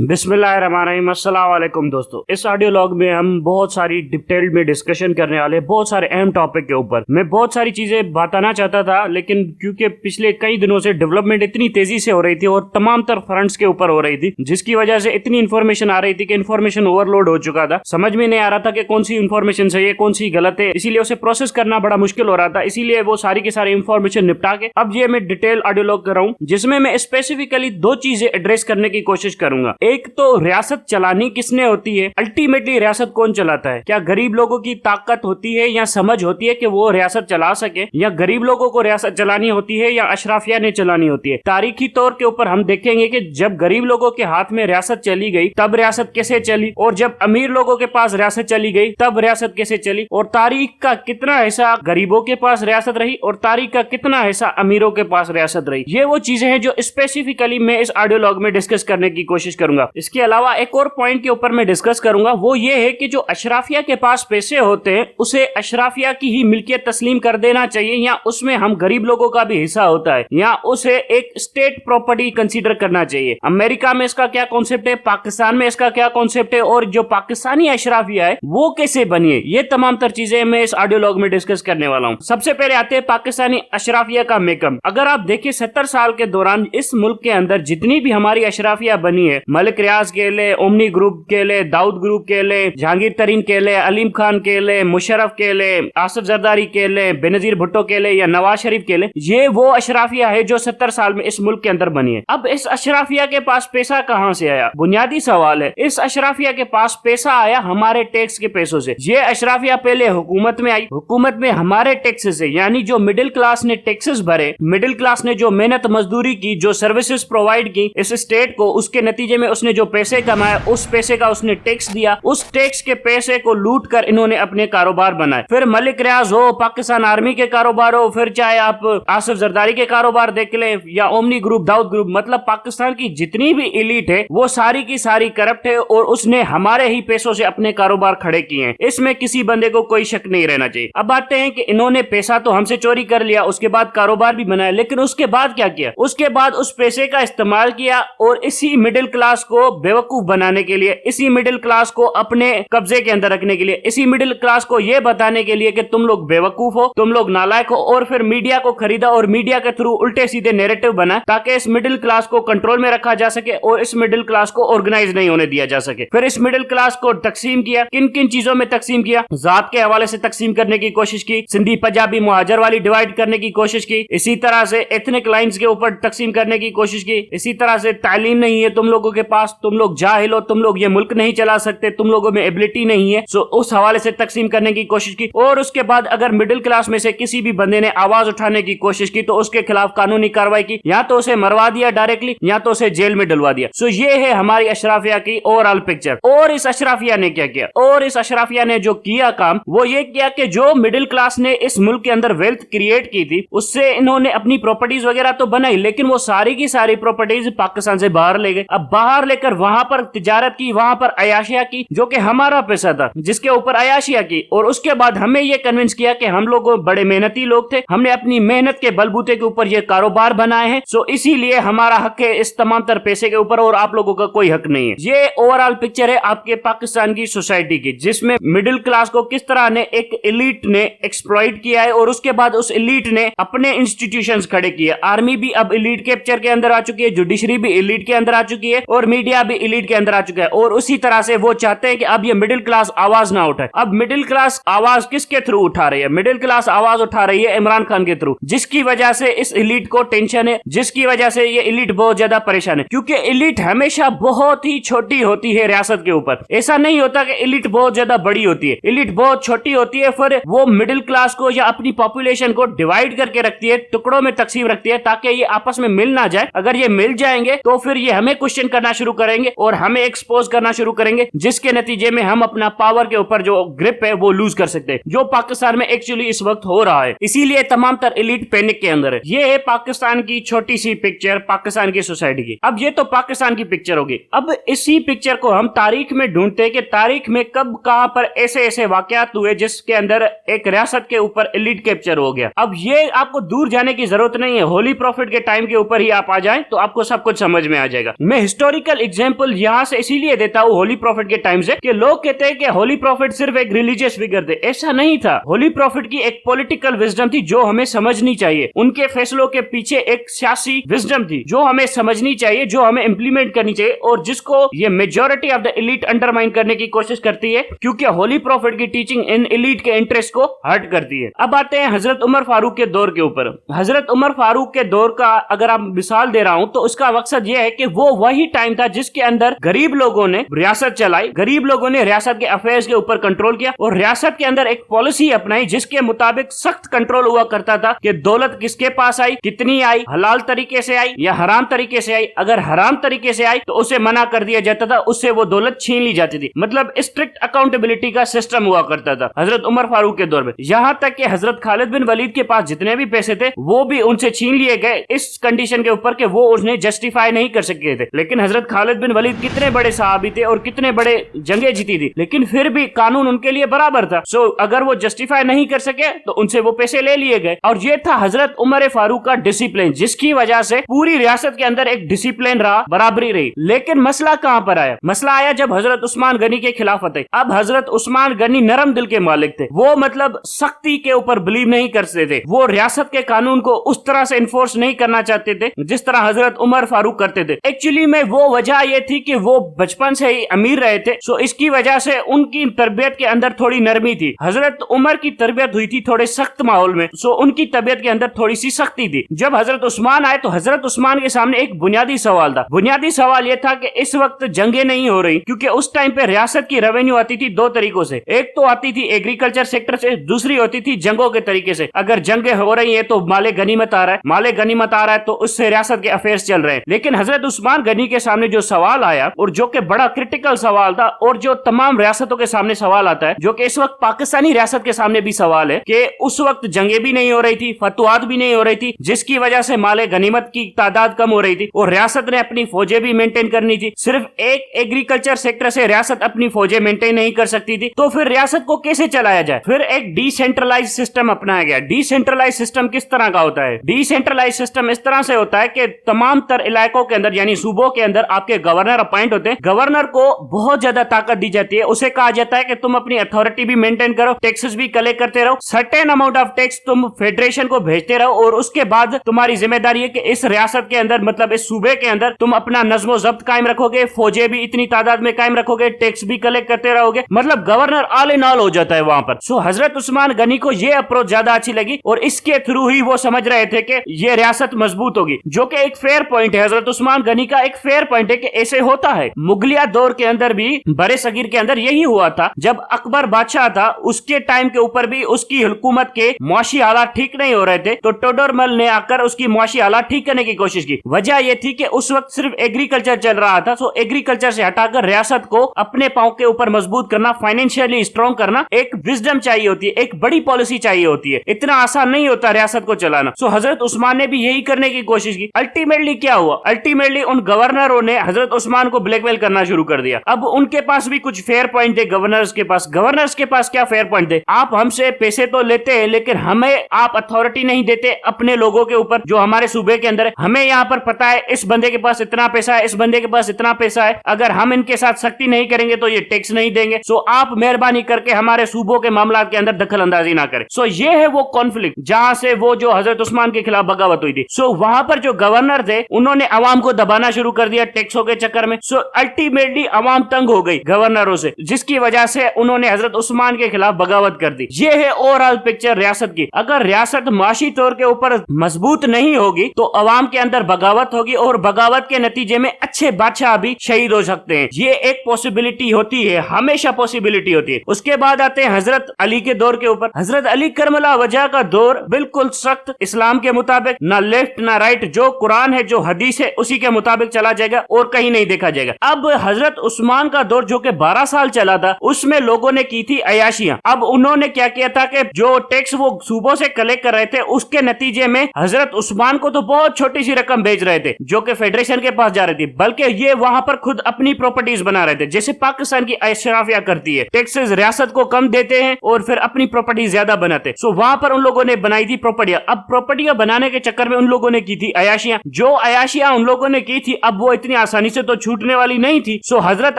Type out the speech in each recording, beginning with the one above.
बिस्मिल्लाहिर्रहमानिर्रहीम। अस्सलाम वालेकुम दोस्तों, इस ऑडियो लॉग में हम बहुत सारी डिटेल्ड में डिस्कशन करने वाले बहुत सारे अहम टॉपिक के ऊपर। मैं बहुत सारी चीजें बताना चाहता था, लेकिन क्योंकि पिछले कई दिनों से डेवलपमेंट इतनी तेजी से हो रही थी और तमाम तर फ्रंट्स के ऊपर हो रही थी, जिसकी वजह से इतनी इन्फॉर्मेशन आ रही थी कि इन्फॉर्मेशन ओवरलोड हो चुका था। समझ में नहीं आ रहा था कि कौन सी इन्फॉर्मेशन सही है, कौन सी गलत है, इसीलिए उसे प्रोसेस करना बड़ा मुश्किल हो रहा था। इसीलिए वो सारी की सारी इन्फॉर्मेशन निपटा के अब ये मैं डिटेल ऑडियो लॉग कर रहा हूँ, जिसमें मैं स्पेसिफिकली दो चीजें एड्रेस करने की कोशिश करूंगा। एक तो रियासत चलानी किसने होती है, अल्टीमेटली रियासत कौन चलाता है। क्या गरीब लोगों की ताकत होती है या समझ होती है कि वो रियासत चला सके, या गरीब लोगों को रियासत चलानी होती है या अशराफिया ने चलानी होती है। तारीखी तौर के ऊपर हम देखेंगे कि जब गरीब लोगों के हाथ में रियासत चली गई तब रियासत कैसे चली, और जब अमीर लोगों के पास रियासत चली गई तब रियासत कैसे चली, और तारीख का कितना हिस्सा गरीबों के पास रियासत रही और तारीख का कितना हिस्सा अमीरों के पास रियासत रही। ये वो चीजें हैं जो स्पेसिफिकली मैं इस ऑडियो लॉग में डिस्कस करने की कोशिश करूंगा। इसके अलावा एक और पॉइंट के ऊपर मैं डिस्कस करूंगा, वो ये है कि जो अशराफिया के पास पैसे होते हैं उसे अशराफिया की ही मिल्कियत तस्लीम कर देना चाहिए, या उसमें हम गरीब लोगों का भी हिस्सा होता है, या उसे एक स्टेट प्रॉपर्टी कंसीडर करना चाहिए। अमेरिका में इसका क्या कॉन्सेप्ट है, पाकिस्तान में इसका क्या कॉन्सेप्ट है, और जो पाकिस्तानी अशराफिया है वो कैसे बनी है, ये तमाम तर चीजें मैं इस ऑडियो लॉग में डिस्कस करने वाला हूँ। सबसे पहले आते हैं पाकिस्तानी अशराफिया का मेकअप। अगर आप देखिए 70 साल के दौरान इस मुल्क के अंदर जितनी भी हमारी अशराफिया बनी है, मलिक रियाज के लिए, ओमनी ग्रुप के लिए, दाऊद ग्रुप के लिए, जहांगीर तरीन के लिए, अलीम खान के लिए, मुशर्रफ के लिए, आसिफ जरदारी के लिए, बेनजीर भुट्टो के लिए या नवाज शरीफ के लिए, ये वो अशराफिया है जो 70 साल में इस मुल्क के अंदर बनी है। अब इस अशराफिया के पास पैसा कहां से आया, बुनियादी सवाल है। इस अशराफिया के पास पैसा आया हमारे टैक्स के पैसों से। ये अशराफिया पहले हुकूमत में आई, हुकूमत में हमारे टैक्स से, यानी जो मिडिल क्लास ने टैक्सेस भरे, मिडिल क्लास ने जो मेहनत मजदूरी की, जो सर्विसेज प्रोवाइड की इस स्टेट को, उसके नतीजे में उसने जो पैसे कमाए, उस पैसे का उसने टैक्स दिया, उस टैक्स के पैसे को लूट कर इन्होंने अपने कारोबार बनाए। फिर मलिक रियाज हो, पाकिस्तान आर्मी के कारोबार हो, फिर चाहे आप आसिफ जरदारी के कारोबार देख लें, या ओमनी ग्रुप, दाऊद ग्रुप, मतलब पाकिस्तान की जितनी भी एलीट है वो सारी की सारी करप्ट है और उसने हमारे ही पैसों से अपने कारोबार खड़े किए हैं। इसमें किसी बंदे को कोई शक नहीं रहना चाहिए। अब बातें हैं कि इन्होंने पैसा तो हमसे चोरी कर लिया, उसके बाद कारोबार भी बनाया, लेकिन उसके बाद क्या किया, उसके बाद उस पैसे का इस्तेमाल किया और इसी मिडिल क्लास को बेवकूफ बनाने के लिए, इसी मिडिल क्लास को अपने कब्जे के अंदर रखने के लिए, इसी मिडिल क्लास को यह बताने के लिए कि तुम लोग बेवकूफ हो, तुम लोग नालायक हो, और फिर मीडिया को खरीदा और मीडिया के थ्रू उल्टे सीधे नैरेटिव बना ताकि इस मिडिल क्लास को कंट्रोल में रखा जा सके और इस मिडिल क्लास को ऑर्गेनाइज नहीं होने दिया जा सके। फिर इस मिडिल क्लास को तकसीम किया, किन किन चीजों में तकसीम किया, जात के हवाले से तकसीम करने की कोशिश की, सिंधी पंजाबी मुहाजर वाली डिवाइड करने की कोशिश की, इसी तरह से एथनिक लाइंस के ऊपर तकसीम करने की कोशिश की, इसी तरह से तालीम नहीं है तुम लोगों के पास, तुम लोग जाहिल हो, तुम लोग ये मुल्क नहीं चला सकते, तुम लोगों में एबिलिटी नहीं है, सो उस हवाले से तकसीम करने की कोशिश की। और उसके बाद अगर मिडिल क्लास में से किसी भी बंदे ने आवाज उठाने की कोशिश की तो उसके खिलाफ कानूनी कार्रवाई की, या तो उसे मरवा दिया डायरेक्टली, या तो उसे जेल में डलवा दिया। सो ये है हमारी अशराफिया की ओवरऑल पिक्चर। और इस अशराफिया ने क्या किया, और इस अशराफिया ने जो किया काम वो ये किया कि जो मिडिल क्लास ने इस मुल्क के अंदर वेल्थ क्रिएट की थी उससे इन्होंने अपनी प्रॉपर्टीज वगैरह तो बनाई, लेकिन वो सारी की सारी प्रॉपर्टीज पाकिस्तान से बाहर ले गए। अब बाहर लेकर वहां पर तिजारत की, वहां पर अयाशिया की, जो कि हमारा पैसा था जिसके ऊपर अयाशिया की, और उसके बाद हमें ये कन्विंस किया कि हम लोग बड़े मेहनती लोग थे, हमने अपनी मेहनत के बलबूते के ऊपर ये कारोबार बनाए हैं, सो इसीलिए हमारा हक है इस तमाम तर पैसे के ऊपर और आप लोगों का कोई हक नहीं है। ये ओवरऑल पिक्चर है आपके पाकिस्तान की सोसाइटी की, जिसमें मिडिल क्लास को किस तरह ने एक एलीट ने एक्सप्लॉइट किया है और उसके बाद उस एलीट ने अपने इंस्टीट्यूशंस खड़े किए। आर्मी भी अब एलीट के पिक्चर के अंदर आ चुकी है, जुडिशरी भी एलीट के अंदर आ चुकी है, और मीडिया भी एलीट के अंदर आ चुका है, और उसी तरह से वो चाहते हैं कि अब ये मिडिल क्लास आवाज ना उठाए। अब मिडिल क्लास आवाज किसके थ्रू उठा रही है, मिडिल क्लास आवाज उठा रही है इमरान खान के थ्रू, जिसकी वजह से इस एलीट को टेंशन है, जिसकी वजह से ये एलीट बहुत ज्यादा परेशान है, क्योंकि एलीट हमेशा बहुत ही छोटी होती है रियासत के ऊपर। ऐसा नहीं होता कि एलीट बहुत ज्यादा बड़ी होती है, एलीट बहुत छोटी होती है, फिर वो मिडिल क्लास को या अपनी पॉपुलेशन को डिवाइड करके रखती है, टुकड़ों में तकसीम रखती है ताकि ये आपस में मिल ना जाए। अगर ये मिल जाएंगे तो फिर ये हमें क्वेश्चन करना शुरू करेंगे और हमें एक्सपोज करना शुरू करेंगे, जिसके नतीजे में हम अपना पावर के ऊपर जो ग्रिप है वो लूज कर सकते हैं, जो पाकिस्तान में एक्चुअली इस वक्त हो रहा है। इसीलिए तमाम तर एलीट पैनिक के अंदर है। ये है पाकिस्तान की छोटी सी पिक्चर, पाकिस्तान की सोसाइटी की। अब ये तो पाकिस्तान की पिक्चर होगी। अब इसी पिक्चर को हम तारीख में ढूंढते हैं कि तारीख में कब कहां पर ऐसे ऐसे वाकयात हुए जिसके अंदर एक रियासत के ऊपर एलीट कैप्चर हो गया। अब ये आपको दूर जाने की जरूरत नहीं है, होली प्रॉफिट के टाइम के ऊपर ही आप आ जाएं तो आपको सब कुछ समझ में आ जाएगा। मैं हिस्टोरिकल प्रैक्टिकल एग्जांपल यहाँ से इसीलिए देता हूँ होली प्रॉफिट के टाइम से, कि लोग कहते हैं कि होली प्रॉफिट सिर्फ एक रिलीजियस फिगर थे। ऐसा नहीं था। होली प्रॉफिट की एक पॉलिटिकल विजडम थी जो हमें समझनी चाहिए। उनके फैसलों के पीछे एक सियासी विजडम थी जो हमें समझनी चाहिए, जो हमें इंप्लीमेंट करनी चाहिए, और जिसको ये majority of the elite undermine करने की कोशिश करती है, क्योंकि होली प्रॉफिट की टीचिंग इन एलीट के इंटरेस्ट को हर्ट करती है। अब आते हैं हजरत उमर फारूक के दौर के ऊपर। हजरत उमर फारूक के दौर का अगर आप मिसाल दे रहा हूं तो उसका मकसद यह है कि वो वही टाइम था जिसके अंदर गरीब लोगों ने रियासत चलाई, गरीब लोगों ने रियासत के अफेयर्स के ऊपर कंट्रोल किया और रियासत के अंदर एक पॉलिसी अपनाई जिसके मुताबिक सख्त कंट्रोल हुआ करता था कि दौलत किसके पास आई, कितनी आई, हलाल तरीके से आई या हराम तरीके से आई। अगर हराम तरीके से आई तो उसे मना कर दिया जाता था, उससे वो दौलत छीन ली जाती थी। मतलब स्ट्रिक्ट अकाउंटेबिलिटी का सिस्टम हुआ करता था हजरत उमर फारूक के दौर में। यहाँ तक कि हजरत खालिद बिन वलीद के पास जितने भी पैसे थे वो भी उनसे छीन लिए गए इस कंडीशन के ऊपर कि वो उन्हें जस्टिफाई नहीं कर सके थे। लेकिन हजरत खालिद बिन वलीद कितने बड़े सहाबी थे और कितने बड़े जंगें जीती थी, लेकिन फिर भी कानून उनके लिए बराबर था। सो अगर वो जस्टिफाई नहीं कर सके तो उनसे वो पैसे ले लिए गए। और ये था हजरत उमर फारूक का डिसिप्लिन, जिसकी वजह से पूरी रियासत के अंदर एक डिसिप्लिन रहा, बराबरी रही। लेकिन मसला कहां पर आया? मसला आया जब हजरत उस्मान गनी के खिलाफत आई। अब हजरत उस्मान गनी नरम दिल के मालिक थे, वो मतलब सख्ती के ऊपर बिलीव नहीं करते थे। वो रियासत के कानून को उस तरह से इन्फोर्स नहीं करना चाहते थे जिस तरह हजरत उमर फारूक करते थे। एक्चुअली में वो वजह ये थी कि वो बचपन से ही अमीर रहे थे, सो इसकी वजह से उनकी तरबियत के अंदर थोड़ी नरमी थी। हजरत उमर की तरबियत हुई थी थोड़े सख्त माहौल में, सो उनकी तबीयत के अंदर थोड़ी सी सख्ती थी। जब हजरत उस्मान आए तो हजरत उस्मान के सामने एक बुनियादी सवाल था। बुनियादी सवाल यह था कि इस वक्त जंगें नहीं हो रही, क्योंकि उस टाइम पे रियासत की रेवेन्यू आती थी दो तरीकों से। एक तो आती थी एग्रीकल्चर सेक्टर से, दूसरी होती थी जंगों के तरीके से। अगर जंगें हो रही है तो माले गनीमत आ रहा है, माले गनीमत आ रहा है तो उससे रियासत के अफेयर्स चल रहे हैं। लेकिन हजरत उस्मान गनी के सामने जो सवाल आया और जो कि बड़ा क्रिटिकल सवाल था और जो तमाम रियासतों के सामने सवाल आता है, जो कि इस वक्त पाकिस्तानी रियासत के सामने भी सवाल है, कि उस वक्त जंगें भी नहीं हो रही थी, फतवात भी नहीं हो रही थी, जिसकी वजह से माले गनीमत की तादाद कम हो रही थी और रियासत ने अपनी फौजें भी मेंटेन करनी थी। सिर्फ एक एग्रीकल्चर सेक्टर से रियासत अपनी फौजें मेंटेन नहीं कर सकती थी, तो फिर रियासत को कैसे चलाया जाए? फिर एक डिसेंट्रलाइज सिस्टम अपनाया गया। डिसेंट्रलाइज सिस्टम किस तरह का होता है? डिसेंट्रलाइज सिस्टम इस तरह से होता है कि तमाम तर इलाकों के अंदर यानी सूबों के अंदर आपके गवर्नर अपॉइंट होते हैं। गवर्नर को बहुत ज्यादा ताकत दी जाती है। उसे कहा जाता है कि तुम अपनी अथॉरिटी भी मेंटेन करो, टैक्सेस भी कलेक्ट करते रहो, सर्टेन अमाउंट ऑफ टैक्स तुम फेडरेशन को भेजते रहो, और उसके बाद तुम्हारी जिम्मेदारी है कि इस रियासत के अंदर मतलब इस सूबे के अंदर तुम अपना नज्मो जब्त कायम रखोगे, फौजें भी इतनी तादाद में कायम रखोगे, टैक्स भी कलेक्ट करते रहोगे। मतलब गवर्नर ऑल इन ऑल हो जाता है वहां पर। सो हजरत उस्मान गनी को ये अप्रोच ज्यादा अच्छी लगी और इसके थ्रू ही वो समझ रहे थे कि ये रियासत मजबूत होगी, जो कि एक फेयर पॉइंट है। हजरत उस्मान गनी का एक फेयर पॉइंट है कि ऐसे होता है। मुगलिया दौर के अंदर भी बड़े सगीर के अंदर यही हुआ था। जब अकबर बादशाह था उसके टाइम के ऊपर भी उसकी हुकूमत के मुआशी हालात ठीक नहीं हो रहे थे, तो टोडरमल ने आकर उसकी मुआशी हालात ठीक करने की कोशिश की। वजह यह थी कि उस वक्त सिर्फ एग्रीकल्चर चल रहा था, सो एग्रीकल्चर से हटाकर रियासत को अपने पांव के ऊपर मजबूत करना, फाइनेंशियली स्ट्रॉन्ग करना, एक विजडम चाहिए होती है, एक बड़ी पॉलिसी चाहिए होती है। इतना आसान नहीं होता रियासत को चलाना। सो हजरत उस्मान ने भी यही करने की कोशिश की। अल्टीमेटली क्या हुआ? अल्टीमेटली उन गवर्नरों ने हजरत उस्मान को ब्लैकमेल करना शुरू कर दिया। अब उनके पास भी कुछ फेयर पॉइंट थे गवर्नर्स के पास। गवर्नर्स के पास क्या फेयर पॉइंट थे? आप हमसे पैसे तो लेते हैं लेकिन हमें आप अथॉरिटी नहीं देते अपने लोगों के ऊपर जो हमारे सूबे के अंदर है। हमें यहाँ पर पता है इस बंदे के पास इतना पैसा है, इस बंदे के पास इतना पैसा है, अगर हम इनके साथ सख्ती नहीं करेंगे तो ये टैक्स नहीं देंगे। सो आप मेहरबानी करके हमारे सूबों के मामला के अंदर दखल अंदाजी ना करें। सो ये है वो कॉन्फ्लिक्ट जहां से वो जो हजरत उस्मान के खिलाफ बगावत हुई थी। सो वहां पर जो गवर्नर थे उन्होंने अवाम को दबाना शुरू कर दिया टैक्सों के चक्कर में। सो अल्टीमेटली अवाम तंग हो गई गवर्नरों से, जिसकी वजह से उन्होंने हजरत उस्मान के खिलाफ बगावत कर दी। ये है ओवरऑल पिक्चर रियासत की। अगर रियासत माशी तौर के ऊपर मजबूत नहीं होगी तो अवाम के अंदर बगावत होगी और बगावत के नतीजे में अच्छे बादशाह भी शहीद हो सकते हैं। ये एक पॉसिबिलिटी होती है, हमेशा पॉसिबिलिटी होती है। उसके बाद आते हैं हजरत अली के दौर के ऊपर। हजरत अली करमला वजह का दौर बिल्कुल सख्त इस्लाम के मुताबिक, ना लेफ्ट ना राइट, जो कुरान है जो हदीस है उसी के मुताबिक चला जाएगा और कहीं नहीं देखा जाएगा। अब हजरत उस्मान का दौर जो कि 12 साल चला था, उसमें लोगों ने की थी अयाशियां। अब उन्होंने क्या किया था कि जो टैक्स वो सूबों से कलेक्ट कर रहे थे उसके नतीजे में हजरत उस्मान को तो बहुत छोटी सी रकम भेज रहे थे जो कि फेडरेशन के पास जा रही थी, बल्कि ये वहां पर खुद अपनी प्रॉपर्टीज बना रहे थे, जैसे पाकिस्तान की अशराफिया करती है। टैक्सेस रियासत को कम देते हैं और फिर अपनी प्रॉपर्टी ज्यादा बनाते। सो वहां पर उन लोगों ने बनाई थी प्रॉपर्टियां। अब प्रॉपर्टियां बनाने के चक्कर में उन लोगों ने की थी अयाशियां। जो अयाशियां उन लोगों ने की थी अब वो इतनी इतनी आसानी से तो छूटने वाली नहीं थी। सो हजरत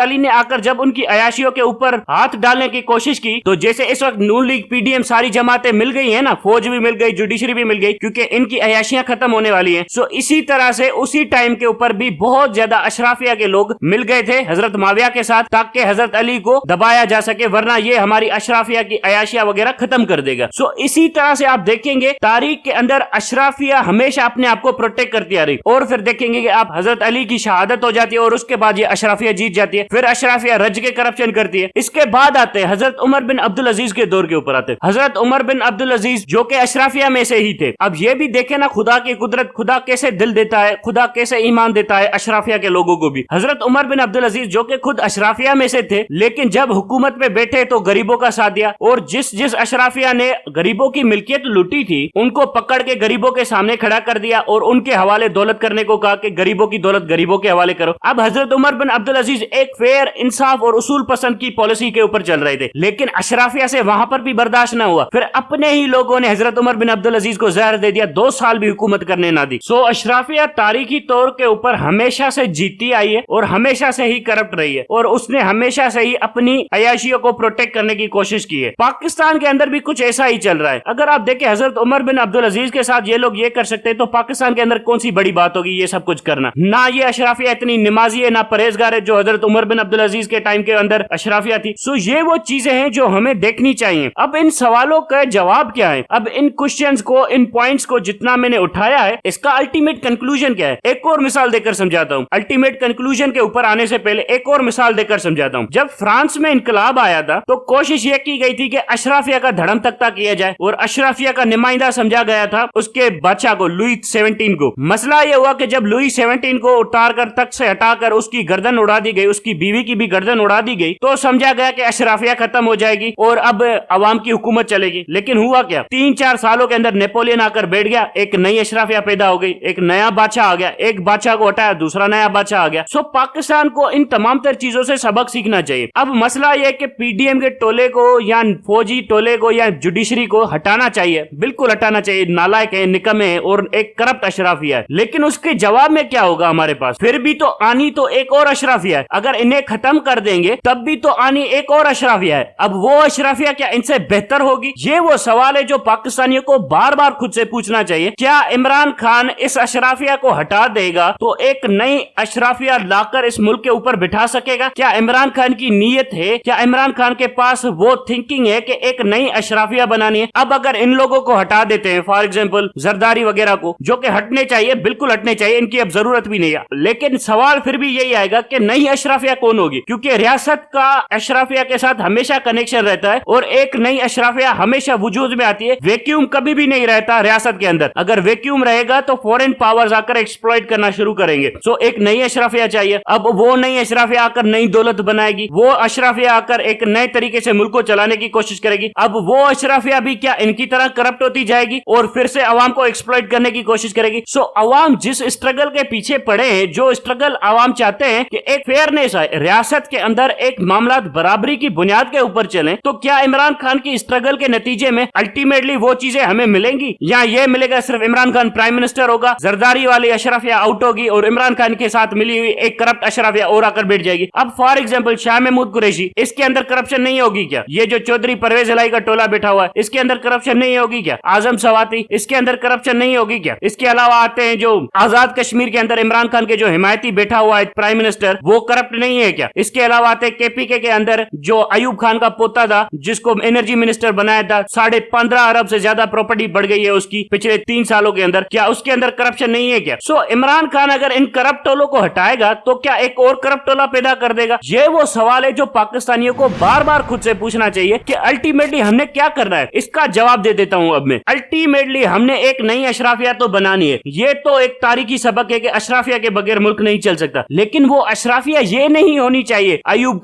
अली ने आकर जब उनकी अयाशियों के ऊपर हाथ डालने की कोशिश की, तो जैसे इस वक्त नून लीग, पीडीएम सारी जमातें मिल गई है ना, फौज भी मिल गई, जुडिशरी भी मिल गई, क्योंकि इनकी अयाशियां खत्म होने वाली हैं। सो इसी तरह से उसी टाइम के ऊपर भी बहुत ज्यादा अशराफिया के लोग मिल गए थे हजरत माविया के साथ, ताकि हजरत अली को दबाया जा सके, वरना ये हमारी अशराफिया की अयाशिया वगैरह खत्म कर देगा। सो इसी तरह से आप देखेंगे तारीख के अंदर अशराफिया हमेशा अपने आप को प्रोटेक्ट करती आ रही, और फिर देखेंगे कि आप हजरत अली की शहादत हो जाती है और उसके बाद ये अशराफिया जीत जाती है, फिर अशराफिया रज के करप्शन करती है। इसके बाद आते हैं हजरत उमर बिन अब्दुल अजीज के दौर के ऊपर आते हैं। हजरत उमर बिन अब्दुल अजीज जो कि अशराफिया में से ही थे। अब ये भी देखे ना खुदा की कुदरत, खुदा कैसे दिल देता है, खुदा कैसे ईमान देता है अशराफिया के लोगों को भी। हजरत उमर बिन अब्दुल अजीज जो कि खुद अशराफिया में से थे, लेकिन जब हुकूमत में बैठे तो गरीबों का साथ दिया, और जिस जिस अशराफिया ने गरीबों की मिल्कियत लूटी थी उनको पकड़ के गरीबों के सामने खड़ा कर दिया और उनके हवाले दौलत करने को कहा कि गरीबों की दौलत गरीबों के हवाले करो। अब हजरत उमर बिन अब्दुल अजीज एक फेयर, इंसाफ और उसूल पसंद की पॉलिसी के ऊपर चल रहे थे, लेकिन अशराफिया से वहां पर भी बर्दाश्त न हुआ। फिर अपने ही लोगों ने हजरत उमर बिन अब्दुल अजीज को जहर दे दिया, 2 साल भी हुकूमत करने ना दी। सो अशराफिया तारीखी तौर के ऊपर हमेशा से जीती आई है और हमेशा से ही करप्ट रही है, और उसने हमेशा से ही अपनी अयाशियों को प्रोटेक्ट करने की कोशिश की है। पाकिस्तान के अंदर भी कुछ ऐसा ही चल रहा है। अगर आप देखें हजरत उमर बिन अब्दुल अजीज के साथ ये लोग ये कर सकते हैं, तो पाकिस्तान के अंदर कौन सी बड़ी बात होगी ये सब कुछ करना। ना ये अशराफिया इतनी नमाजी है, ना परहेजगार है जो हजरत उमर बिन अब्दुल अजीज के टाइम के अंदर अशराफिया थी। सो ये वो चीजें हैं जो हमें देखनी चाहिए। अब इन सवालों का जवाब क्या है, अब इन क्वेश्चंस को, इन पॉइंट्स को जितना मैंने उठाया है, इसका अल्टीमेट कंक्लूजन क्या है, एक और मिसाल देकर समझाता हूँ। अल्टीमेट कंक्लूजन के ऊपर आने से पहले एक और मिसाल देकर समझाता हूँ। जब फ्रांस में इनकलाब आया था तो कोशिश ये की गई थी कि अशराफिया का धड़म तख्ता किया जाए, और अशराफिया का नुमाइंदा समझा गया था उसके बादशाह को, लुई 17 को। मसला ये हुआ कि जब लुई 17 को उतार कर तख्त से हटाकर उसकी गर्दन उड़ा दी गई, उसकी बीवी की भी गर्दन उड़ा दी गई, तो समझा गया कि अशराफिया खत्म हो जाएगी और अब अवाम की हुकूमत चलेगी। लेकिन हुआ क्या, 3-4 सालों के अंदर नेपोलियन आकर बैठ गया, एक नई अशराफिया पैदा हो गई, एक नया बादशाह आ गया, एक बादशाह को हटाया, दूसरा नया बादशाह आ गया। सो पाकिस्तान को इन तमाम तर चीजों से सबक सीखना चाहिए। अब मसला यह कि पीडीएम के टोले को या फौजी टोले को या जुडिशरी को हटाना चाहिए, बिल्कुल हटाना चाहिए, नालायक है, निकम्मे है और एक करप्ट अशराफिया है। लेकिन उसके जवाब में क्या होगा हमारे पास, फिर भी तो आनी तो एक और अशराफिया है। अगर इन्हें खत्म कर देंगे तब भी तो आनी एक और अशराफिया है। अब वो अशराफिया क्या इनसे बेहतर होगी? ये वो सवाल है जो पाकिस्तानियों को बार बार खुद से पूछना चाहिए। क्या इमरान खान इस अशराफिया को हटा देगा तो एक नई अशराफिया लाकर इस मुल्क के ऊपर बिठा सकेगा? क्या इमरान खान की नीयत है, क्या इमरान खान के पास वो थिंकिंग है कि एक नई अशराफिया बनानी है? अब अगर इन लोगों को हटा देते हैं, फॉर एग्जाम्पल जरदारी वगैरह को, जो कि हटने चाहिए, बिल्कुल हटने चाहिए, इनकी अब जरूरत भी नहीं है, लेकिन सवाल फिर भी यही आएगा कि नई अशराफिया कौन होगी? क्योंकि रियासत का अशराफिया के साथ हमेशा कनेक्शन रहता है और एक नई अशराफिया हमेशा वजूद में आती है। वैक्यूम कभी भी नहीं रहता रियासत के अंदर। अगर वैक्यूम रहेगा तो फॉरेन पावर्स आकर एक्सप्लॉइट करना शुरू करेंगे। सो एक नई अशराफिया चाहिए। अब वो नई अशराफिया आकर नई दौलत बनाएगी, वो अशराफिया आकर एक नए तरीके से मुल्क को चलाने की कोशिश करेगी। अब वो अशराफिया भी क्या इनकी तरह करप्ट होती जाएगी और फिर से अवाम को एक्सप्लॉइट करने की कोशिश करेगी? सो अवाम जिस स्ट्रगल के पीछे पड़े हैं, जो स्ट्रगल अवाम चाहते हैं कि एक फेयरनेस आए, रियासत के अंदर एक मामला बराबरी की बुनियाद के ऊपर चले, तो क्या इमरान खान की स्ट्रगल के नतीजे में अल्टीमेटली वो चीजें हमें मिलेंगी, या ये मिलेगा सिर्फ इमरान खान प्राइम मिनिस्टर होगा, जरदारी वाली अशराफिया आउट होगी और इमरान खान के साथ मिली हुई एक करप्ट अशराफिया और आकर बैठ जाएगी? अब फॉर एग्जाम्पल शाह महमूद कुरैशी, इसके अंदर करप्शन नहीं होगी क्या? ये जो चौधरी परवेज इलाही का टोला बैठा हुआ है, इसके अंदर करप्शन नहीं होगी क्या? आजम सवाती, इसके अंदर करप्शन नहीं होगी क्या? इसके अलावा आते हैं जो आजाद कश्मीर के अंदर इमरान खान के जो हिमायती बैठा हुआ है प्राइम मिनिस्टर, वो करप्ट नहीं है क्या? इसके अलावा आते हैं केपीके के अंदर जो अयूब खान का पोता था, जिसको एनर्जी मिनिस्टर बनाया था, 15.5 अरब से ज्यादा प्रॉपर्टी बढ़ गई है उसकी पिछले 3 सालों के अंदर, क्या उसके अंदर करप्शन नहीं है क्या? सो इमरान खान अगर इन करप्ट टोलों को हटाएगा तो क्या एक और करप्ट टोला पैदा कर देगा? ये वो सवाल है जो पाकिस्तानियों को बार बार खुद से पूछना चाहिए कि अल्टीमेटली हमने क्या करना है। इसका जवाब दे देता हूं अब मैं। अल्टीमेटली हमने एक नई अशराफिया तो बनानी है। ये तो एक तारीखी सबक है कि अशराफिया के बगैर मुल्क नहीं चल सकता, लेकिन वो अशराफिया ये नहीं होनी चाहिए अयूब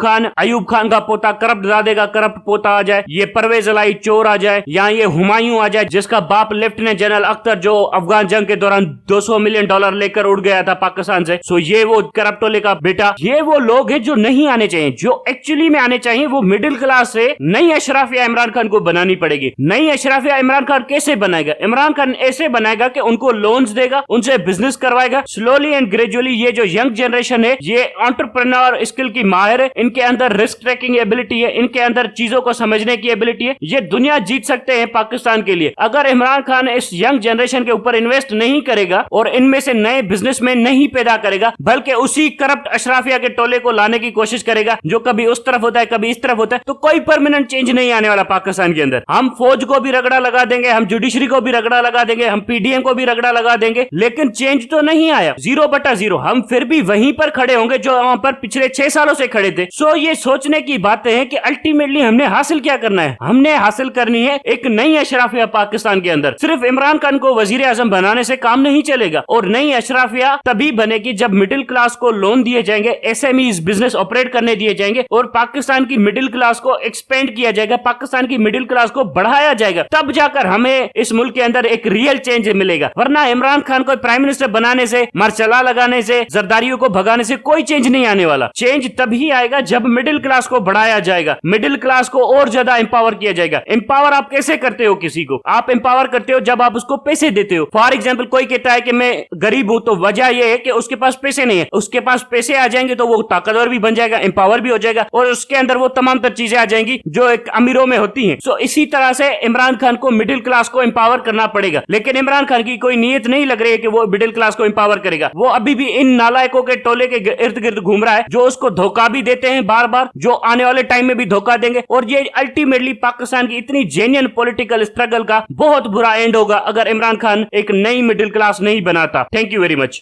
खान का पोता करप्ट दादे का करप्ट पोता आ जाए, ये परवेज इलाही चोर आ जाए, या ये हुमायूं आ जाए जिसका बाप लेफ्टिनेंट जनरल अख्तर जो अफगान जंग के दौरान $200 मिलियन लेकर उड़ गया था पाकिस्तान से। सो ये वो करप्ट टोले का बेटा, ये वो लोग हैं जो नहीं आने चाहिए। जो एक्चुअली में आने चाहिए वो मिडिल क्लास से नई अशराफिया इमरान खान को बनानी पड़ेगी। नई अशराफिया इमरान खान कैसे बनाएगा? इमरान खान ऐसे बनाएगा कि उनको लोन्स देगा, उनसे बिजनेस करवाएगा, स्लोली एंड ग्रेजुअली یہ جو ینگ جنریشن ہے یہ انٹرپرینور اسکل کی ماہر ہے, ان کے اندر رسک ٹریکنگ ایبلٹی ہے, ان کے اندر چیزوں کو سمجھنے کی ایبلٹی ہے, یہ دنیا جیت سکتے ہیں پاکستان کے لیے. اگر عمران خان اس ینگ جنریشن کے اوپر انویسٹ نہیں کرے گا اور ان میں سے نئے بزنس مین نہیں پیدا کرے گا بلکہ اسی کرپٹ اشرافیہ کے ٹولے کو لانے کی کوشش کرے گا جو کبھی اس طرف ہوتا ہے کبھی اس طرف ہوتا ہے, تو کوئی پرماننٹ چینج نہیں آنے والا پاکستان کے اندر. ہم فوج کو بھی رگڑا لگا دیں گے, ہم جوڈیشری کو بھی رگڑا لگا دیں گے, ہم پی ڈی ایم کو بھی رگڑا لگا دیں گے, لیکن چینج تو نہیں آیا. 0/0. ہم پھر بھی وہیں پر کھڑے ہوں گے جو وہاں پر پچھلے 6 سالوں سے کھڑے تھے. سو یہ سوچنے کی باتیں ہیں کہ الٹیمیٹلی ہم نے حاصل کیا کرنا ہے. ہم نے حاصل کرنی ہے ایک نئی اشرافیہ پاکستان کے اندر. صرف عمران خان کو وزیر اعظم بنانے سے کام نہیں چلے گا, اور نئی اشرافیہ تبھی بنے گی جب مڈل کلاس کو لون دیے جائیں گے, SMEs business operate کرنے دیے جائیں گے, اور پاکستان کی مڈل کلاس کو ایکسپینڈ کیا جائے گا, پاکستان کی مڈل کلاس کو بڑھایا جائے گا. تب جا کر ہمیں اس ملک کے اندر ایک ریئل چینج ملے گا. ورنہ عمران خان کو پرائم منسٹر بنانے سے, مرچلا لگانے سے, زرداریوں کو بھگانے سے کوئی چینج نہیں آنے والا. چینج تبھی آئے گا جب مڈل کلاس کو بڑھایا جائے گا, مڈل کلاس کو اور زیادہ امپاور کیا جائے گا. امپاور آپ کیسے کرتے ہو کسی کو؟ آپ امپاور کرتے ہو جب آپ اس کو پیسے دیتے ہو. فار ایگزامپل کوئی کہتا ہے کہ میں غریب ہوں, تو وجہ یہ ہے کہ اس کے پاس پیسے نہیں ہے. اس کے پاس پیسے آ جائیں گے تو وہ طاقتور بھی بن جائے گا, امپاور بھی ہو جائے گا, اور اس کے اندر وہ تمام تر چیزیں آ جائیں گی جو ایک امیروں میں ہوتی ہیں. سو اسی طرح سے عمران خان کو مڈل کلاس کو امپاور کرنا پڑے گا, لیکن عمران خان کی کوئی نیت نہیں لگ رہی ہے کہ وہ مڈل کلاس کو امپاور کرے گا. وہ ابھی بھی ان نالائکوں کے ٹولے کے ارد گرد گھوم رہا ہے جو اس کو دھوکہ بھی دیتے ہیں بار بار, جو آنے والے ٹائم میں بھی دھوکہ دیں گے, اور یہ الٹیمیٹلی پاکستان کی اتنی جینین پولیٹیکل اسٹرگل کا بہت برا اینڈ ہوگا اگر عمران خان ایک نئی مڈل کلاس نہیں بناتا. Thank you very much.